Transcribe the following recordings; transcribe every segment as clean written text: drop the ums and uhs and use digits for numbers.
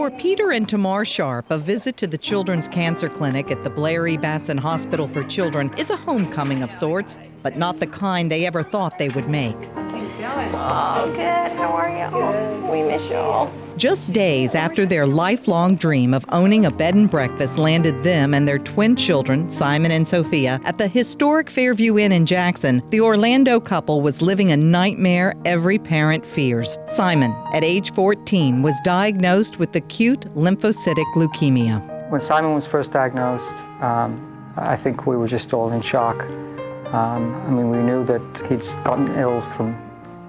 For Peter and Tamar Sharp, a visit to the Children's Cancer Clinic at the Blair E. Batson Hospital for Children is a homecoming of sorts, but not the kind they ever thought they would make. How's things going? Oh, good. How are you? Good. We miss you all. Just days after their lifelong dream of owning a bed and breakfast landed them and their twin children, Simon and Sophia, at the historic Fairview Inn in Jackson, the Orlando couple was living a nightmare every parent fears. Simon, at age 14, was diagnosed with acute lymphocytic leukemia. When Simon was first diagnosed, I think we were just all in shock. We knew that he'd gotten ill from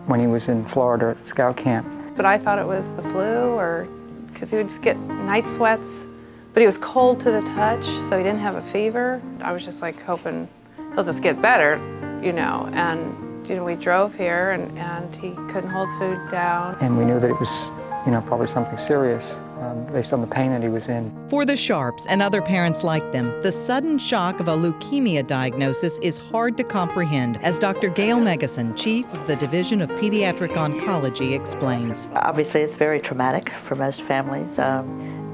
when he was in Florida at the scout camp. But I thought it was the flu, or because he would just get night sweats. But he was cold to the touch, so he didn't have a fever. I was just like hoping he'll just get better, And we drove here, and he couldn't hold food down. And we knew that it was, probably something serious based on the pain that he was in. For the Sharps and other parents like them, the sudden shock of a leukemia diagnosis is hard to comprehend, as Dr. Gail Megason, chief of the Division of Pediatric Oncology, explains. Obviously, it's very traumatic for most families.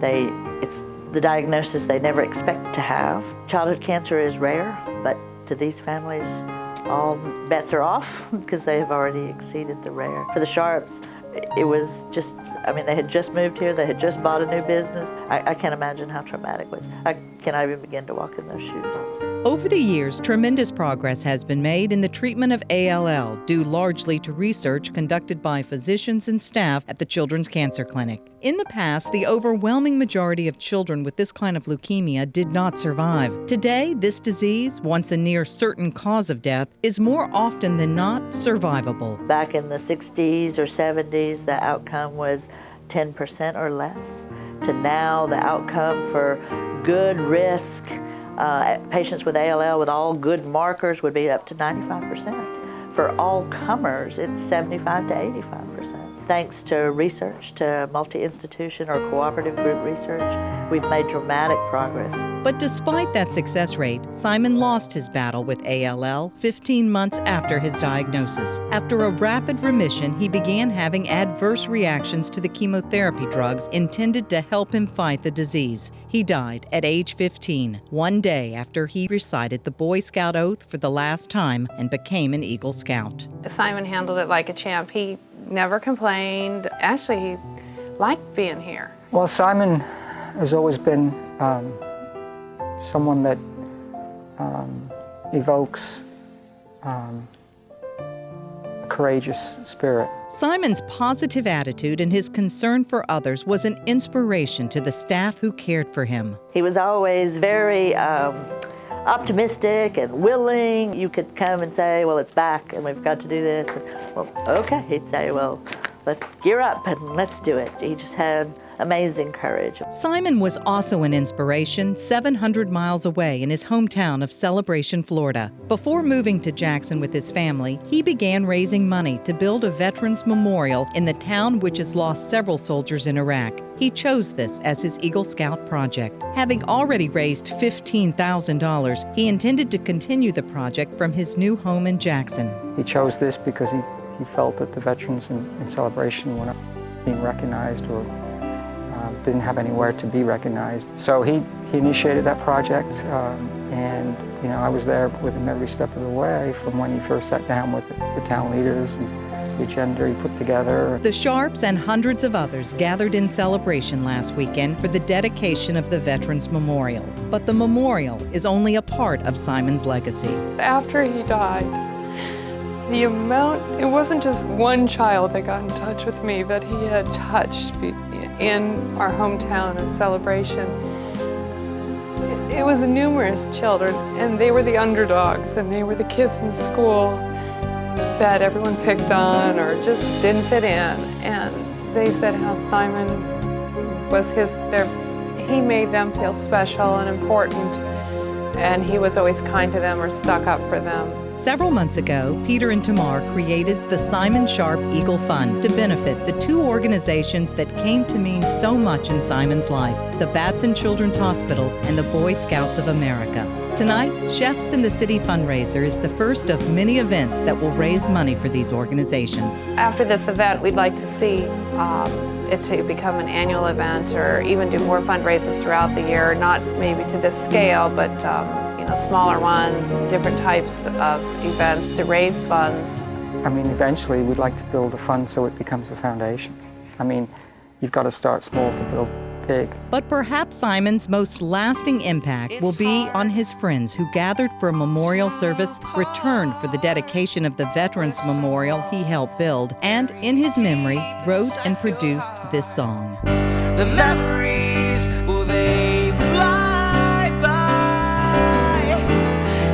It's the diagnosis they never expect to have. Childhood cancer is rare, but to these families, all bets are off because they have already exceeded the rare. For the Sharps, it was just, they had just moved here, they had just bought a new business. I can't imagine how traumatic it was. I cannot even begin to walk in those shoes. Over the years, tremendous progress has been made in the treatment of ALL, due largely to research conducted by physicians and staff at the Children's Cancer Clinic. In the past, the overwhelming majority of children with this kind of leukemia did not survive. Today, this disease, once a near certain cause of death, is more often than not survivable. Back in the 60s or 70s, the outcome was 10% or less. To now, the outcome for good risk patients with ALL with all good markers would be up to 95%. For all comers, it's 75 to 85%. Thanks to research, to multi-institution or cooperative group research, we've made dramatic progress. But despite that success rate, Simon lost his battle with ALL 15 months after his diagnosis. After a rapid remission, he began having adverse reactions to the chemotherapy drugs intended to help him fight the disease. He died at age 15, one day after he recited the Boy Scout oath for the last time and became an Eagle Scout. Simon handled it like a champ. He never complained. Actually, he liked being here. Well, Simon has always been someone that evokes a courageous spirit. Simon's positive attitude and his concern for others was an inspiration to the staff who cared for him. He was always very optimistic and willing. You could come and say, well, it's back and we've got to do this. And, well, okay. He'd say, well, let's gear up and let's do it. He just had amazing courage. Simon was also an inspiration 700 miles away in his hometown of Celebration, Florida. Before moving to Jackson with his family, he began raising money to build a veterans memorial in the town which has lost several soldiers in Iraq. He chose this as his Eagle Scout project. Having already raised $15,000, he intended to continue the project from his new home in Jackson. He chose this because he felt that the veterans in Celebration were not being recognized or didn't have anywhere to be recognized. So he initiated that project, and I was there with him every step of the way, from when he first sat down with the town leaders and the agenda he put together. The Sharps and hundreds of others gathered in Celebration last weekend for the dedication of the Veterans Memorial. But the memorial is only a part of Simon's legacy. After he died, the amount, it wasn't just one child that got in touch with me that he had touched in our hometown of Celebration. It was numerous children, and they were the underdogs, and they were the kids in the school that everyone picked on or just didn't fit in. And they said how Simon was he made them feel special and important, and he was always kind to them or stuck up for them. Several months ago, Peter and Tamar created the Simon Sharp Eagle Fund to benefit the two organizations that came to mean so much in Simon's life, the Batson Children's Hospital and the Boy Scouts of America. Tonight, Chefs in the City fundraiser is the first of many events that will raise money for these organizations. After this event, we'd like to see it to become an annual event or even do more fundraisers throughout the year, not maybe to this scale, but smaller ones, different types of events to raise funds. I mean, eventually we'd like to build a fund so it becomes a foundation. I mean, you've got to start small to build big. But perhaps Simon's most lasting impact will be on his friends who gathered for a memorial service, returned for the dedication of the Veterans Memorial he helped build, and in his memory wrote and produced this song. The memories, will they fly by?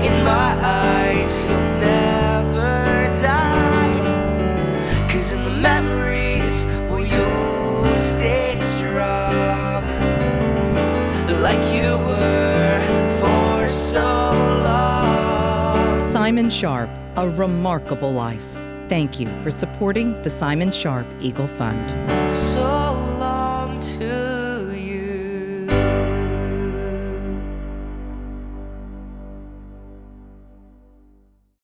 In my eyes, you'll never die. 'Cause in the memories, well, you'll stay strong, like you were for so long. Simon Sharp, a remarkable life. Thank you for supporting the Simon Sharp Eagle Fund. So long to